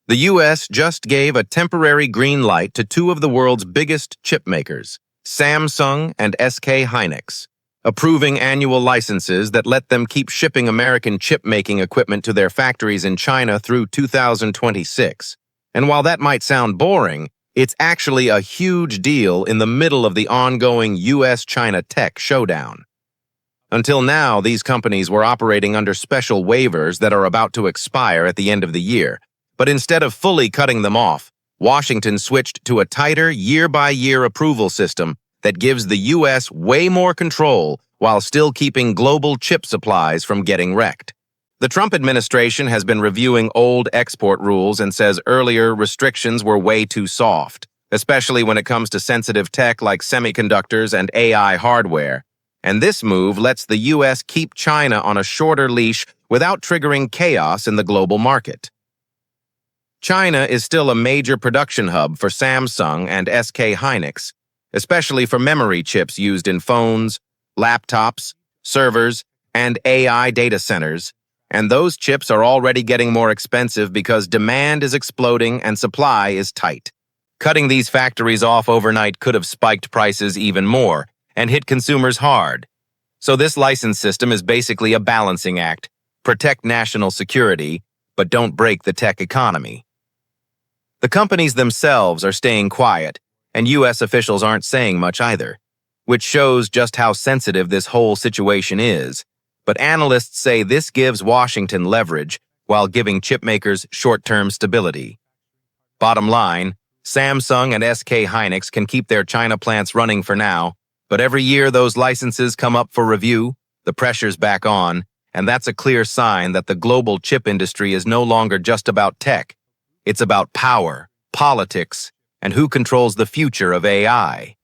The U.S. just gave a temporary green light to two of the world's biggest chip makers, Samsung and SK Hynix, approving annual licenses that let them keep shipping American chip-making equipment to their factories in China through 2026. And while that might sound boring, it's actually a huge deal in the middle of the ongoing U.S.-China tech showdown. Until now, these companies were operating under special waivers that are about to expire at the end of the year. But instead of fully cutting them off, Washington switched to a tighter year-by-year approval system that gives the U.S. way more control while still keeping global chip supplies from getting wrecked. The Trump administration has been reviewing old export rules and says earlier restrictions were way too soft, especially when it comes to sensitive tech like semiconductors and AI hardware. And this move lets the U.S. keep China on a shorter leash without triggering chaos in the global market. China is still a major production hub for Samsung and SK Hynix, especially for memory chips used in phones, laptops, servers, and AI data centers, and those chips are already getting more expensive because demand is exploding and supply is tight. Cutting these factories off overnight could have spiked prices even more and hit consumers hard. So this license system is basically a balancing act. Protect national security, but don't break the tech economy. The companies themselves are staying quiet, and U.S. officials aren't saying much either, which shows just how sensitive this whole situation is. But analysts say this gives Washington leverage while giving chipmakers short-term stability. Bottom line, Samsung and SK Hynix can keep their China plants running for now, but every year those licenses come up for review, the pressure's back on, and that's a clear sign that the global chip industry is no longer just about tech. It's about power, politics, and who controls the future of AI.